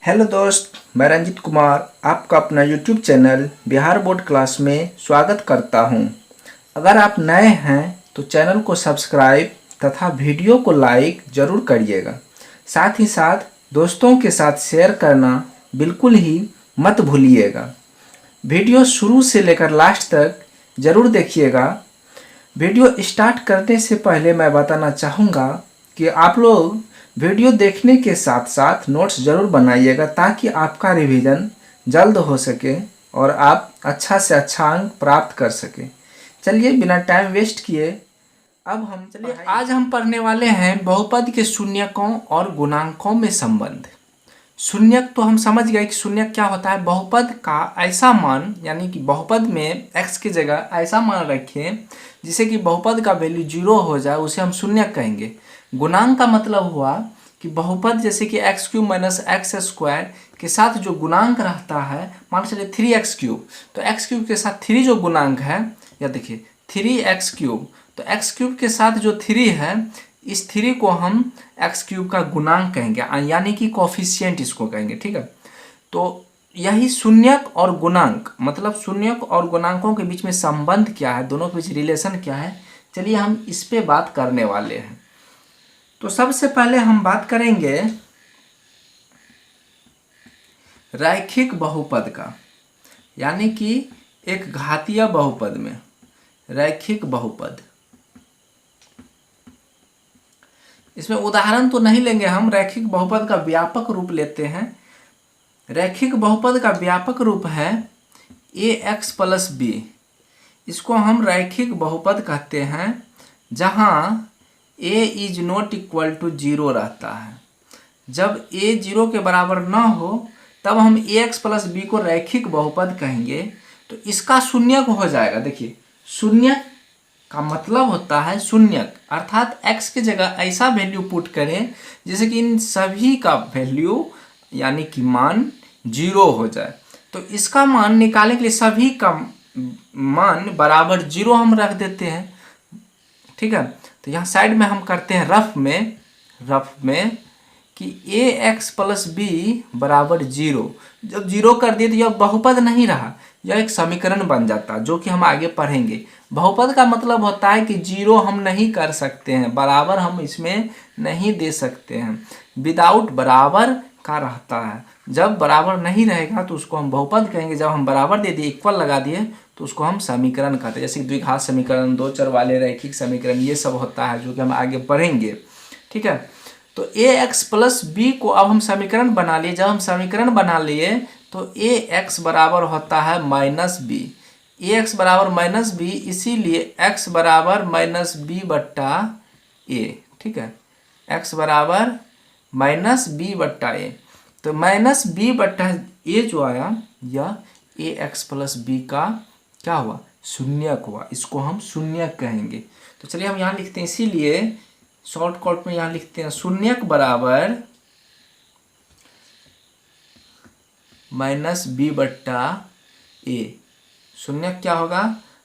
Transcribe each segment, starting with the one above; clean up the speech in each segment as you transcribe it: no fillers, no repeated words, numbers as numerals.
Hello दोस्त, मैं रंजित कुमार आपका अपना YouTube channel Bihar board class में स्वागत करता हूं। अगर आप नए हैं तो चैनल को सब्सक्राइब तथा वीडियो को लाइक ज़रूर करिएगा। साथ ही साथ दोस्तों के साथ शेयर करना बिल्कुल ही मत भूलिएगा। वीडियो शुरू से लेकर लास्ट तक ज़रूर देखिएगा। वीडियो स्टार्ट करने से पहले मैं बताना चाहूँगा कि आप लोग वीडियो देखने के साथ साथ नोट्स ज़रूर बनाइएगा ताकि आपका रिवीजन जल्द हो सके और आप अच्छा से अच्छा अंक प्राप्त कर सकें। चलिए बिना टाइम वेस्ट किए आज हम पढ़ने वाले हैं बहुपद के शून्यकों और गुणांकों में संबंध। शून्यक तो हम समझ गए कि शून्यक क्या होता है। बहुपद का ऐसा मान, यानी कि बहुपद में x की जगह ऐसा मान रखें जिसे कि बहुपद का वैल्यू 0 हो जाए, उसे हम शून्यक कहेंगे। गुणांक का मतलब हुआ कि बहुपद जैसे कि x³ माइनस एक्स स्क्वायर के साथ जो गुणांक रहता है, मान चलिए 3x³, तो x³ के साथ 3 जो गुणांक है, या देखिए 3x³, तो x³ के साथ जो 3 है, इस 3 को हम x³ का गुणांक कहेंगे, यानी कि कोफिशिएंट इसको कहेंगे। ठीक है, तो यही शून्यक और गुणांक, मतलब शून्यक और गुणांकों के बीच में संबंध क्या है, दोनों के बीच रिलेशन क्या है, चलिए हम इस पे बात करने वाले हैं। तो सबसे पहले हम बात करेंगे रैखिक बहुपद का, यानी कि एक घातीय बहुपद में रैखिक बहुपद। इसमें उदाहरण तो नहीं लेंगे हम, रैखिक बहुपद का व्यापक रूप लेते हैं। रैखिक बहुपद का व्यापक रूप है ax प्लस b। इसको हम रैखिक बहुपद कहते हैं जहां a is not equal to 0 रहता है। जब a 0 के बराबर ना हो तब हम ax प्लस b को रैखिक बहुपद कहेंगे। तो इसका शून्यक हो जाएगा। देखिए, शून्यक का मतलब होता है शून्यक, अर्थात x की जगह ऐसा वैल्यू पुट करें जैसे कि इन सभी का वैल्यू, यानी कि मान 0 हो जाए। तो इसका मान निकालने के लिए सभी का मान बराबर 0 हम रख देते हैं। ठीक है, तो यहाँ साइड में हम करते हैं रफ में कि ax प्लस b बराबर 0। जब 0 कर दिए तो यह बहुपद नहीं रहा, यह एक समीकरण बन जाता है, जो कि हम आगे पढ़ेंगे। बहुपद का मतलब होता है कि 0 हम नहीं कर सकते हैं, बराबर हम इसमें नहीं दे सकते हैं। विदाउट बराबर का रहता है, जब बराबर नहीं रहेगा तो उसको हम बहुपद कहेंगे। जब हम बराबर दे दिए, इक्वल लगा दिए, तो उसको हम समीकरण कहते हैं। जैसे द्विघात समीकरण, दो चर वाले रैखिक समीकरण, ये सब होता है जो कि हम आगे पढ़ेंगे। ठीक है, तो ax प्लस b को अब हम समीकरण बना लिए। जब हम समीकरण बना लिए तो ax बराबर होता है माइनस बी। ax बराबर माइनस बी, इसीलिए x बराबर माइनस बी बट्टा ए। ठीक है, x बराबर माइनस बी बट्टा ए। तो माइनस बी बट्टा ए जो आया, यह ax प्लस बी का क्या हुआ, शून्यक हुआ। इसको हम शून्यक कहेंगे। तो चलिए हम यहाँ लिखते हैं, इसीलिए शॉर्टकट में यहाँ लिखते हैं शून्यक बराबर माइनस बी बट्टा ए। शून्यक क्या होगा,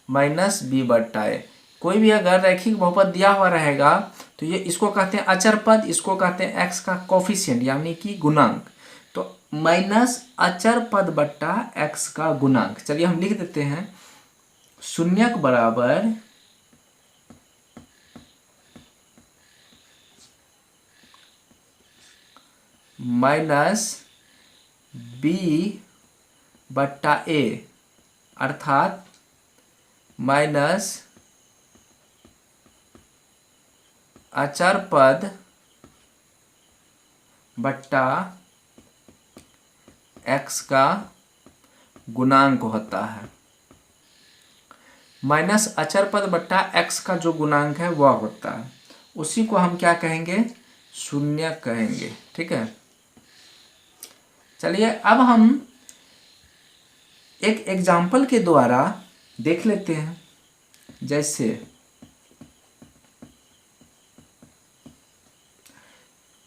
माइनस बी बट्टा ए। कोई भी अगर रैखिक बहुपद दिया हुआ रहेगा तो ये इसको कहते हैं अचर पद, इसको कहते हैं x का कोफिशिएंट, यानी कि गुणांक। तो माइनस अचर पद बट्टा x का गुणांक। चलिए हम लिख देते हैं शून्यक बराबर माइनस बी बट्टा ए, अर्थात माइनस अचर पद बट्टा x का गुणांक होता है। माइनस अचर पद बट्टा x का जो गुणांक है वह होता है, उसी को हम क्या कहेंगे, शून्यक कहेंगे। ठीक है, चलिए अब हम एक एग्जाम्पल के द्वारा देख लेते हैं। जैसे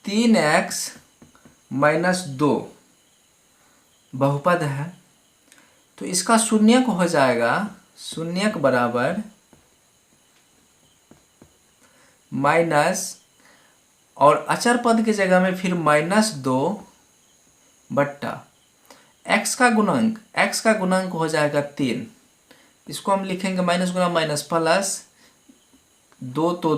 3x माइनस 2 बहुपद है, तो इसका शून्यक हो जाएगा, शून्यक बराबर माइनस और अचर पद की जगह में फिर -2 बट्टा x का गुणांक हो जाएगा 3। इसको हम लिखेंगे माइनस गुना माइनस प्लस 2 तो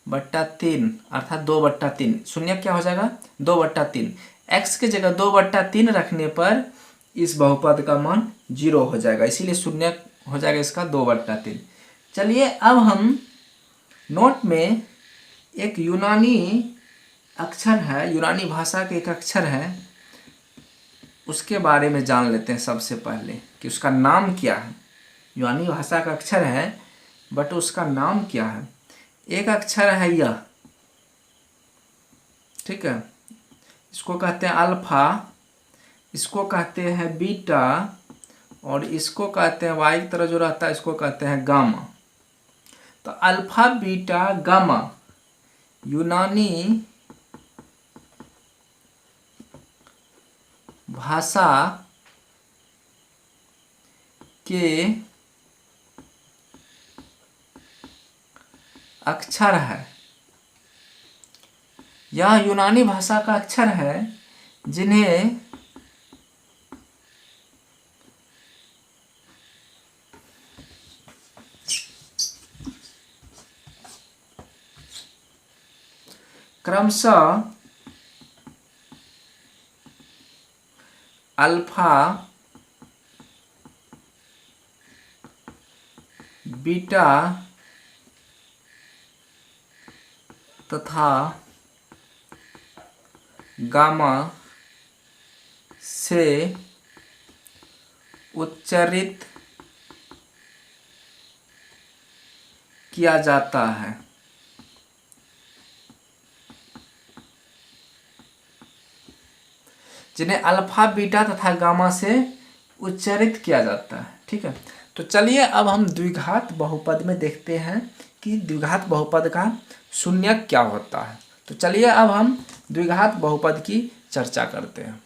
2/3 अर्थात 2/3। शून्य क्या हो जाएगा 2/3। x के जगह 2/3 रखने पर इस बहुपद का मान 0 हो जाएगा, इसीलिए शून्य हो जाएगा इसका 2/3। चलिए अब हम नोट में एक यूनानी अक्षर है, यूनानी भाषा के एक अक्षर है, उसके बारे में जान लेते हैं सबसे पहले कि उसका नाम क्या है। यूनानी भाषा का अक्षर है बट उसका नाम क्या है। एक अक्षर है यह, ठीक है, इसको कहते हैं अल्फा, इसको कहते हैं बीटा और इसको कहते हैं वाई की तरह जो रहता है इसको कहते हैं गामा। तो अल्फा बीटा गामा यूनानी भाषा के अक्षर है। यह यूनानी भाषा का अक्षर है जिन्हें क्रमशः अल्फा बीटा तथा गामा से उच्चारित किया जाता है। जिन्हें अल्फा बीटा तथा गामा से उच्चारित किया जाता है, ठीक है। तो चलिए अब हम द्विघात बहुपद में देखते हैं कि द्विघात बहुपद का शून्यक क्या होता है। तो चलिए अब हम द्विघात बहुपद की चर्चा करते हैं।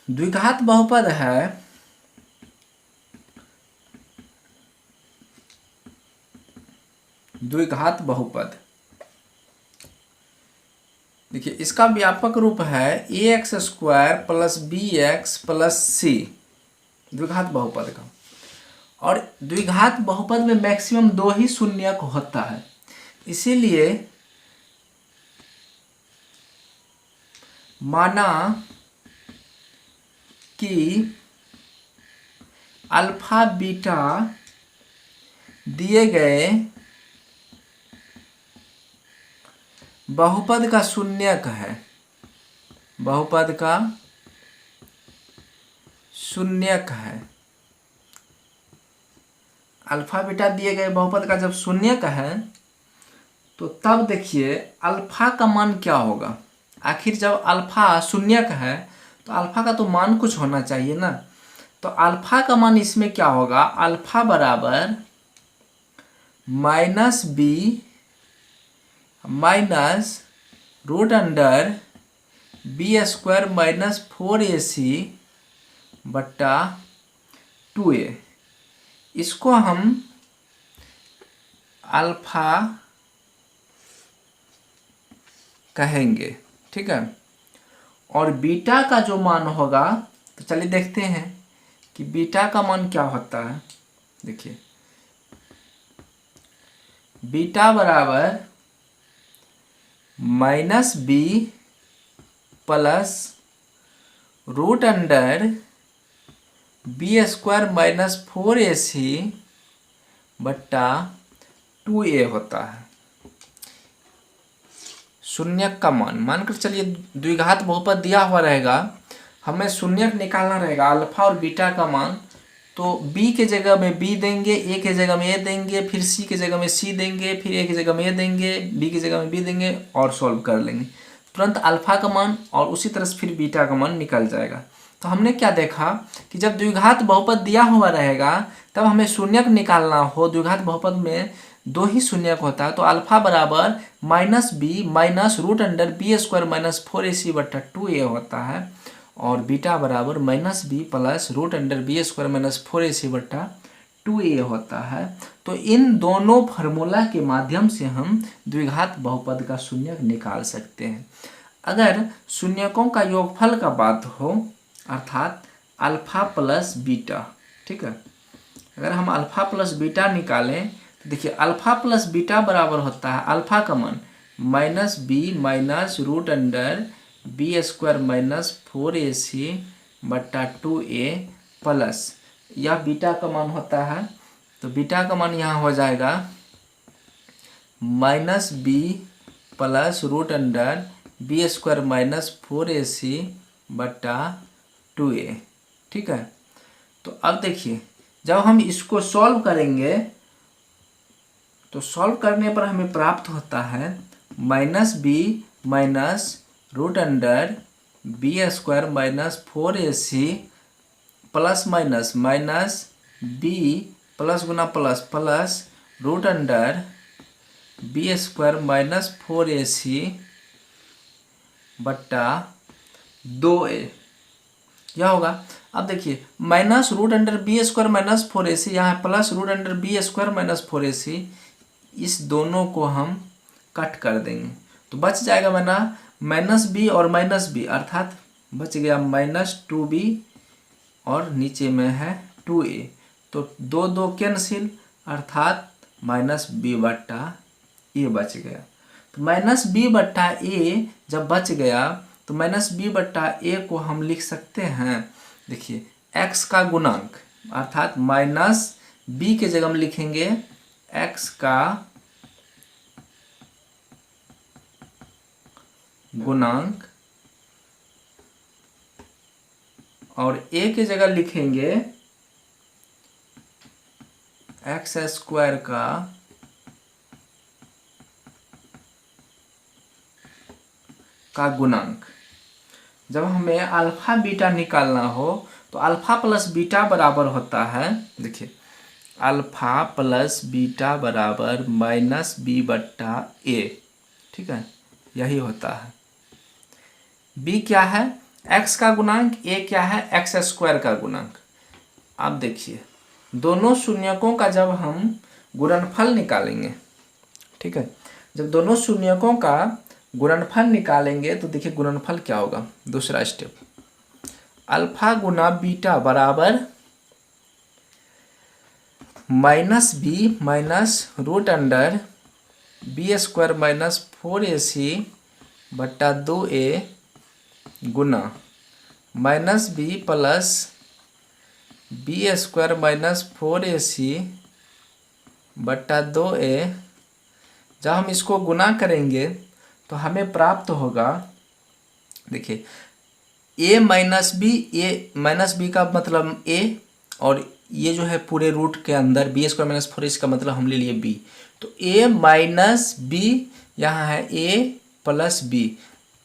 द्विघात बहुपद है द्विघात बहुपद, देखिए इसका व्यापक रूप है ax² plus bx plus c, द्विघात बहुपद का। और द्विघात बहुपद में मैक्सिमम 2 ही शून्यक होता है, इसीलिए माना कि अल्फा बीटा दिए गए बहुपद का शून्यक है, बहुपद का शून्यक है। अल्फा बीटा दिए गए बहुपद का जब शून्यक है तो तब देखिए अल्फा का मान क्या होगा। आखिर जब अल्फा शून्यक है तो अल्फा का तो मान कुछ होना चाहिए ना। तो अल्फा का मान इसमें क्या होगा, अल्फा बराबर -b minus √under b² minus 4ac बट्टा 2a। इसको हम अल्फा कहेंगे, ठीक है। और बीटा का जो मान होगा तो चलिए देखते हैं कि बीटा का मान क्या होता है। देखिए बीटा बराबर -b plus √under b² minus 4ac बट्टा 2a होता है। शून्यक का मान मानकर चलिए द्विघात बहुपद दिया हुआ रहेगा, हमें शून्यक निकालना रहेगा अल्फा और बीटा का मान। तो b के जगह में b देंगे, a के जगह में a देंगे, फिर c के जगह में c देंगे, फिर a की जगह में a देंगे, b की जगह में b देंगे और सॉल्व कर लेंगे। तुरंत अल्फा का मान और उसी तरह से फिर बीटा का मान निकल जाएगा। तो हमने क्या देखा कि जब द्विघात बहुपद दिया हुआ रहेगा तब हमें शून्यक निकालना हो। द्विघात बहुपद में 2 ही शून्यक होता है, तो अल्फा बराबर -b minus √under b² minus 4ac बट्टा 2a होता है और बीटा बराबर -b plus √under b² minus 4ac बट्टा 2a होता है। तो इन दोनों फार्मूला के माध्यम से हम द्विघात बहुपद का शून्यक निकाल सकते हैं। अगर शून्यकों का योगफल का बात हो अर्थात अल्फा प्लस बीटा, ठीक है, अगर हम अल्फा प्लस बीटा निकालें तो देखिए अल्फा प्लस बीटा बराबर होता है अल्फा का मान minus B minus root under B square minus 4ac बट्टा 2a प्लस यह बीटा का मान होता है, तो बीटा का मान यहाँ हो जाएगा minus B plus root under B square minus 4ac बट्टा 2a, ठीक है। तो अब देखिए जब हम इसको सॉल्व करेंगे तो सॉल्व करने पर हमें प्राप्त होता है minus B minus root under B square minus 4ac plus minus minus B plus गुना plus plus root under B square minus 4ac बट्टा 2a, यह होगा। अब देखिए minus root under B square minus 4ac, यहाँ plus root under B square minus 4ac, इस दोनों को हम कट कर देंगे तो बच जाएगा बना माइनस बी और माइनस बी, अर्थात बच गया माइनस 2b और नीचे में है 2a, तो दो दो कैंसिल अर्थात माइनस बी बट्टा ए बच गया। तो माइनस बी बट्टा ए जब बच गया तो माइनस बी बट्टा ए को हम लिख सकते हैं, देखिए x का गुणांक अर्थात माइनस बी के जगह हम लिखेंगे x का गुणांक और a के जगह लिखेंगे एक्स स्क्वायर का गुणांक। जब हमें अल्फा बीटा निकालना हो तो अल्फा प्लस बीटा बराबर होता है, देखिए अल्फा प्लस बीटा बराबर माइनस बी बट्टा ए, ठीक है, यही होता है। बी क्या है एक्स का गुणांक, ए क्या है एक्स स्क्वायर का गुणांक। अब देखिए दोनों शून्यकों का जब हम गुणनफल निकालेंगे, ठीक है, जब दोनों शून्यकों का गुणनफल निकालेंगे तो देखिए गुणनफल क्या होगा। दूसरा स्टेप अल्फा गुना बीटा बराबर minus B minus root under B square minus 4ac बट्टा 2a गुना minus B plus B square minus 4ac बट्टा 2a। जब हम इसको गुना करेंगे तो हमें प्राप्त होगा, देखिए a minus B, A minus B का मतलब a और ये जो है पूरे रूट के अंदर बी स्क्वायर माइनस 4ac का मतलब हम ले लिए b, तो a माइनस बी यहाँ है a प्लस b,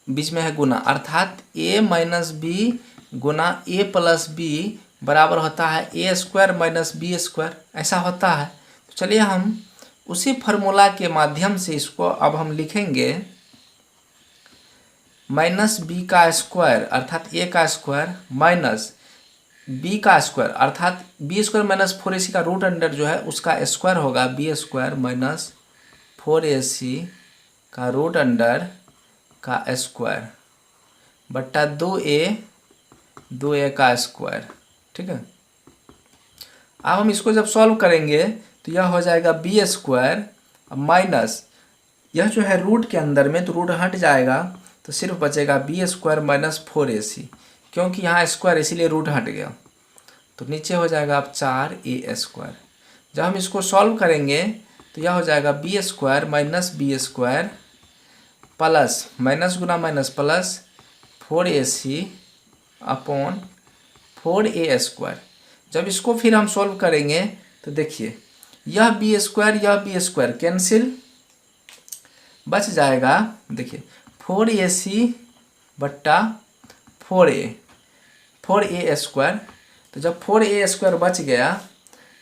बीच में है गुना अर्थात a माइनस बी गुना a प्लस बी बराबर होता है a square minus B square, ऐसा होता है। तो चलिए हम उसी फार्मूला के माध्यम से इसको अब हम लिखेंगे माइनस बी का स्क्वायर अर्थात ए का स्क्वायर माइनस बी का स्क्वायर अर्थात बी स्क्वायर माइनस 4ac का रूट अंडर जो है उसका स्क्वायर होगा बी स्क्वायर माइनस 4ac का रूट अंडर का स्क्वायर बट्टा 2a का स्क्वायर, ठीक है। अब हम इसको जब सॉल्व करेंगे तो यह हो जाएगा बी स्क्वायर माइनस यह जो है रूट के अंदर में तो रूट हट जाएगा तो सिर्फ बचेगा बी स्क्वायर माइनस 4ac, क्योंकि यहाँ स्क्वायर इसीलिए रूट हट गया, तो नीचे हो जाएगा अब 4a स्क्वायर। जब हम इसको सॉल्व करेंगे तो यह हो जाएगा B square minus B square plus minus गुना minus plus 4ac upon 4a square. जब इसको फिर हम सॉल्व करेंगे तो देखिए यह बी स्क्वायर कैंसिल, बच जाएगा देखिए 4ac बट्टा 4a स्क्वायर। तो जब 4a स्क्वायर बच गया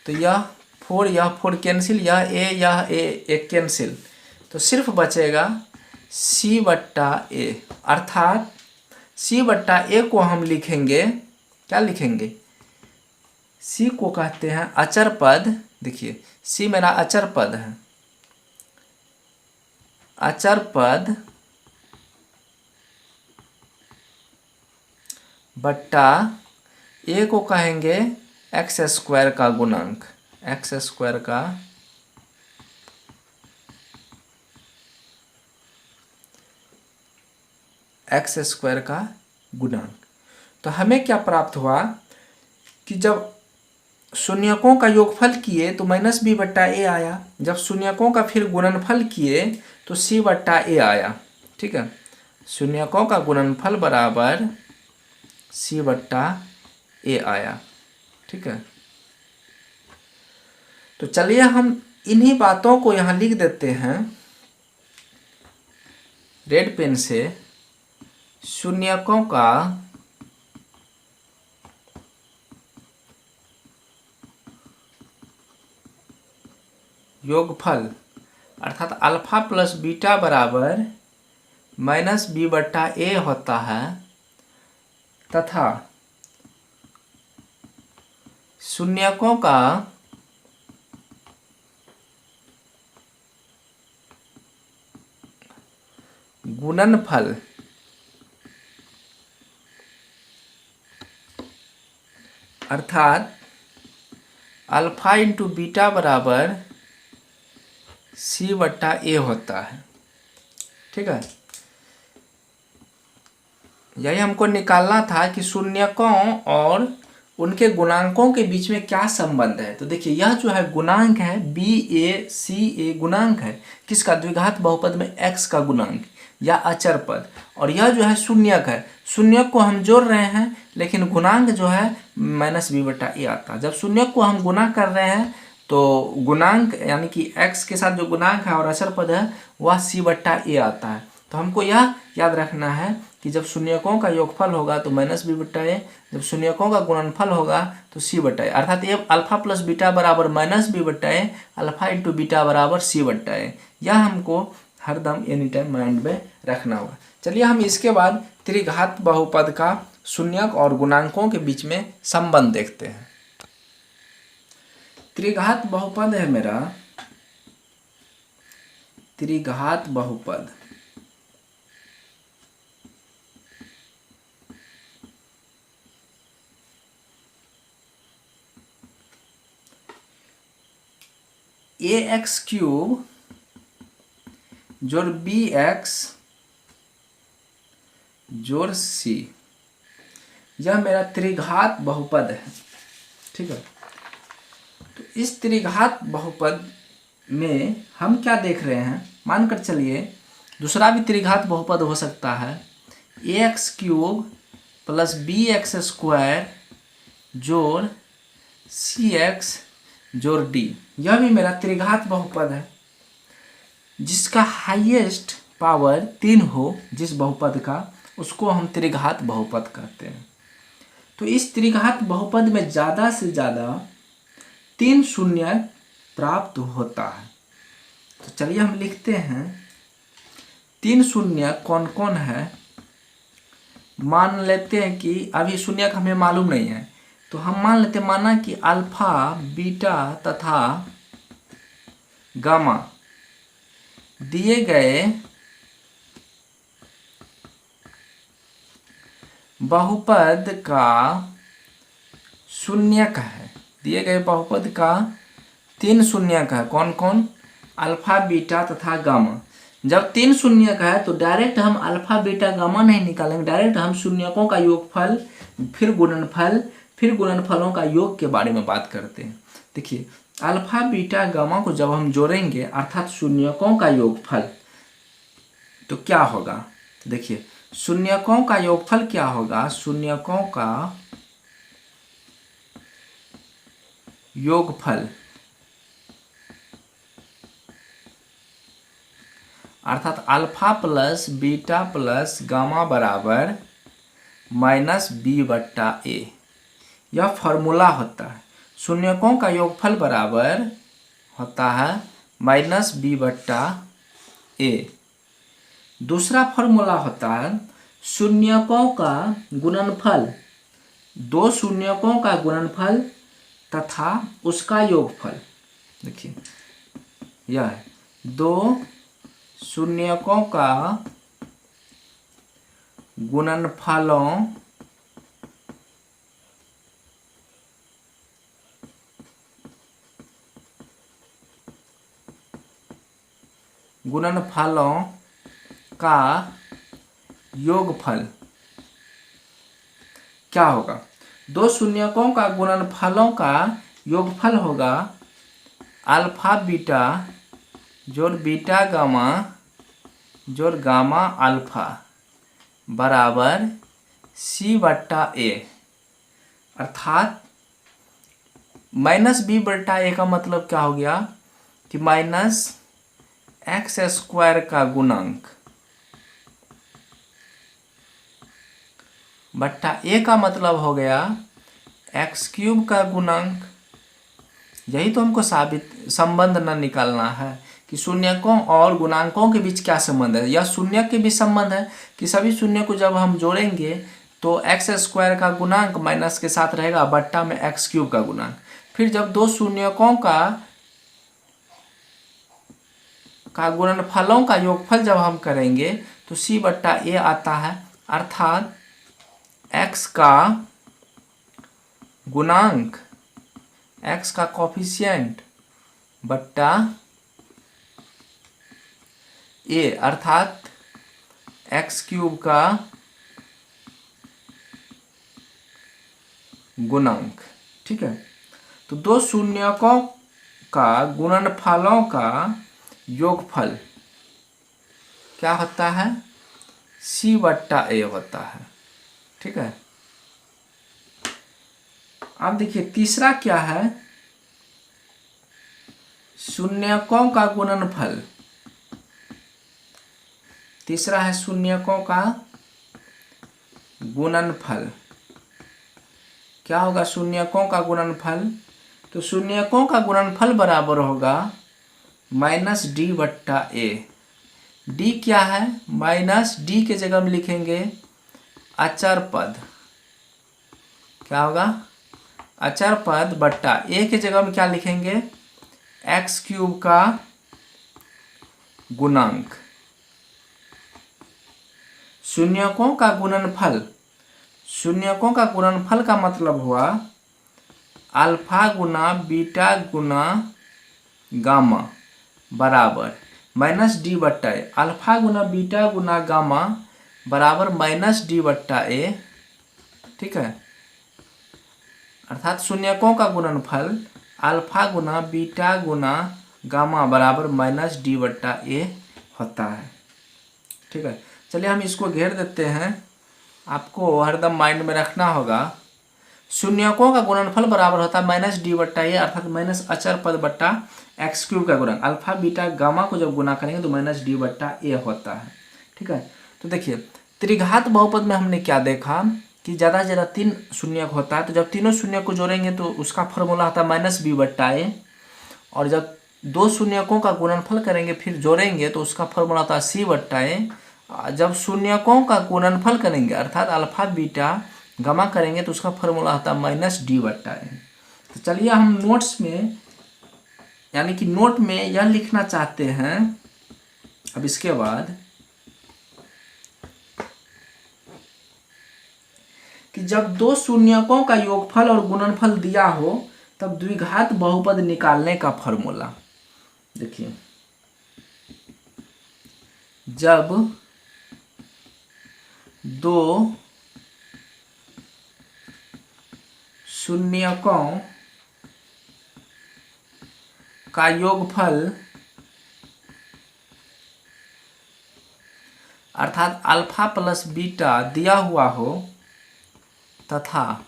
तो यह 4 कैंसिल, यह a एक कैंसिल, तो सिर्फ बचेगा c बट्टा a अर्थात c बट्टा a को हम लिखेंगे, क्या लिखेंगे, c को कहते हैं अचर पद। देखिए c मेरा अचर पद है, अचर पद बट्टा ए को कहेंगे एक्स स्क्वायर का गुणांक, एक्स स्क्वायर का एक्स स्क्वायर का गुणांक। तो हमें क्या प्राप्त हुआ कि जब शून्यकों का योगफल किए तो माइनस बी बट्टा ए आया, जब शून्यकों का फिर गुणनफल किए तो सी बट्टा ए आया। ठीक है, शून्यकों का गुणनफल बराबर सी बट्टा ए आया। ठीक है, तो चलिए हम इन्हीं बातों को यहाँ लिख देते हैं रेड पेन से। शून्यकों का योगफल अर्थात अल्फा प्लस बीटा बराबर माइनस बी बट्टा ए होता है, तथा शून्यकों का गुणनफल अर्थात अल्फा इंटू बीटा बराबर सी बट्टा ए होता है। ठीक है, यही हमको निकालना था कि शून्यकों और उनके गुणांकों के बीच में क्या संबंध है। तो देखिए यह जो है गुणांक है बी ए सी ए गुणांक है किसका, द्विघात बहुपद में x का गुणांक या अचर पद, और यह जो है शून्यक है, शून्यक को हम जोड़ रहे हैं लेकिन गुणांक जो है माइनस बी बट्टा ए आता है। जब शून्यक को हम गुणा कर रहे हैं तो गुणांक यानी कि x के साथ जो गुणांक है और अचर पद है वह सी बट्टा ए आता है। तो हमको यह याद रखना है कि जब शून्यकों का योगफल होगा तो माइनस बी बट्टा ए, जब शून्यकों का गुणनफल होगा तो सी बट्टा ए, अर्थात ये अल्फा प्लस बीटा बराबर माइनस बी बट्टा ए, अल्फा इंटू बीटा बराबर सी बट्टा ए। यह हमको हरदम एनी टाइम माइंड में रखना होगा। चलिए हम इसके बाद त्रिघात बहुपद का शून्यक और गुणांकों के बीच में संबंध देखते हैं। त्रिघात बहुपद है मेरा, त्रिघात बहुपद ए एक्स क्यूब जोड़ बी एक्स जोड़ सी, यह मेरा त्रिघात बहुपद है। ठीक है, तो इस त्रिघात बहुपद में हम क्या देख रहे हैं, मानकर चलिए दूसरा भी त्रिघात बहुपद हो सकता है, A X cube plus B X square जोड़ सी एक्स जोड़ डी, यह भी मेरा त्रिघात बहुपद है जिसका हाईएस्ट पावर 3 हो, जिस बहुपद का, उसको हम त्रिघात बहुपद कहते हैं। तो इस त्रिघात बहुपद में ज़्यादा से ज़्यादा 3 शून्य प्राप्त होता है। तो चलिए हम लिखते हैं 3 शून्य कौन कौन है। मान लेते हैं कि अभी शून्य का हमें मालूम नहीं है, तो हम मान लेते हैं, माना कि अल्फा बीटा तथा गामा दिए गए बहुपद का शून्यक है, दिए गए बहुपद का 3 शून्यक है। कौन कौन, अल्फा बीटा तथा गामा। जब 3 शून्यक है तो डायरेक्ट हम अल्फा बीटा गामा नहीं निकालेंगे, डायरेक्ट हम शून्यकों का योगफल फिर गुणनफल फिर गुणनफलों का योग के बारे में बात करते हैं। देखिए अल्फा बीटा गामा को जब हम जोड़ेंगे अर्थात शून्यकों का योगफल, तो क्या होगा, देखिए शून्यकों का योगफल क्या होगा, शून्यकों का योगफल अर्थात alpha plus beta plus gamma बराबर माइनस बी बट्टा ए, यह फॉर्मूला होता है। शून्यकों का योगफल बराबर होता है माइनस बी बट्टा ए। दूसरा फॉर्मूला होता है शून्यकों का गुणनफल, 2 शून्यकों का गुणनफल तथा उसका योगफल। देखिए यह है 2 शून्यकों का गुणनफलों गुणनफलों का योगफल क्या होगा? दो शून्यकों का गुणनफलों का योगफल होगा अल्फा बीटा जोड़ बीटा गामा जोड़ गामा अल्फा बराबर C/A। अर्थात -B/A का मतलब क्या हो गया कि -x² का गुणांक बट्टा A का मतलब हो गया x³ का गुणांक। यही तो हमको संबंध न निकालना है कि शून्यकों और गुणांकों के बीच क्या संबंध है। यह शून्य के बीच संबंध है कि सभी शून्य को जब हम जोड़ेंगे तो x² का गुणांक माइनस के साथ रहेगा बट्टा में x³ का गुणांक। फिर जब दो शून्यकों का गुणनफलों का योगफल जब हम करेंगे तो C/A आता है। अर्थात x का गुणांक x का कोफिशिएंट बट्टा A अर्थात x³ का गुणांक। ठीक है, तो दो शून्यकों का गुणनफलों का योगफल क्या होता है? C/A होता है। ठीक है, अब देखिए तीसरा क्या है? शून्यकों का गुणनफल। तीसरा है शून्यकों का गुणनफल। क्या होगा शून्यकों का गुणनफल? तो शून्यकों का गुणनफल बराबर होगा -D/A। D क्या है? -D के जगह में लिखेंगे अचर पद। क्या होगा? अचर पद बट्टा A के जगह में क्या लिखेंगे? x³ का गुणांक। शून्यकों का गुणनफल। शून्यकों का गुणनफल का मतलब हुआ अल्फा गुना बीटा गुना गामा बराबर -D/A। अल्फा गुना बीटा गुना गामा बराबर -D/A। ठीक है, अर्थात शून्यकों का गुणनफल अल्फा गुना बीटा गुना गामा बराबर -D/A होता है। ठीक है, चलिए हम इसको घेर देते हैं। आपको हरदम माइंड में रखना होगा शून्यकों का गुणनफल बराबर होता है -D/A अर्थात माइनस अचर पद बट्टा x³ का गुणांक। अल्फा बीटा गामा को जब गुना करेंगे तो -D/A होता है। ठीक है, तो देखिए त्रिघात बहुपद में हमने क्या देखा कि ज़्यादा से ज़्यादा 3 शून्यक होता है। तो जब तीनों शून्य को जोड़ेंगे तो उसका फॉर्मूला होता है -B/A। और जब दो शून्यकों का गुणनफल करेंगे फिर जोड़ेंगे तो उसका फॉर्मूला होता है C/A। जब शून्यकों का गुणनफल करेंगे अर्थात अल्फा बीटा गामा करेंगे तो उसका फॉर्मूला होता है -D/A। तो चलिए हम नोट्स में यानी कि नोट में यह लिखना चाहते हैं। अब इसके बाद कि जब दो शून्यकों का योगफल और गुणनफल दिया हो तब द्विघात बहुपद निकालने का फॉर्मूला देखिए। जब दो शून्यकों का योगफल अर्थात अल्फा प्लस बीटा दिया हुआ हो तथा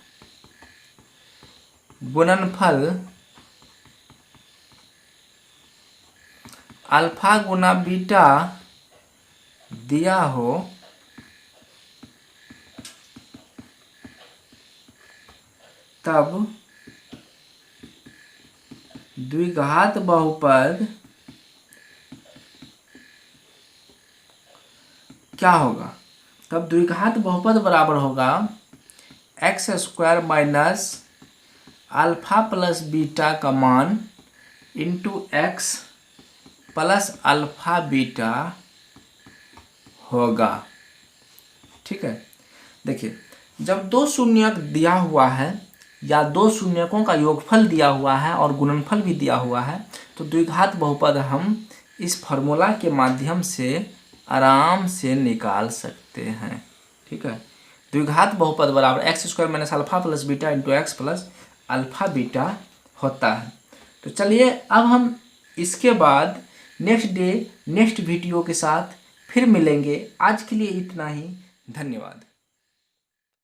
गुणनफल अल्फा गुना बीटा दिया हो तब द्विघात बहुपद क्या होगा? तब द्विघात बहुपद बराबर होगा x² minus alpha plus beta का मान into x plus alpha beta होगा। ठीक है, देखिए जब दो शून्यक दिया हुआ है या दो शून्यकों का योगफल दिया हुआ है और गुणनफल भी दिया हुआ है तो द्विघात बहुपद हम इस फार्मूला के माध्यम से आराम से निकाल सकते हैं। ठीक है, द्विघात बहुपद बराबर x square minus alpha plus beta into x plus alpha beta होता है। तो चलिए अब हम इसके बाद नेक्स्ट डे नेक्स्ट वीडियो के साथ फिर मिलेंगे। आज के लिए इतना ही, धन्यवाद।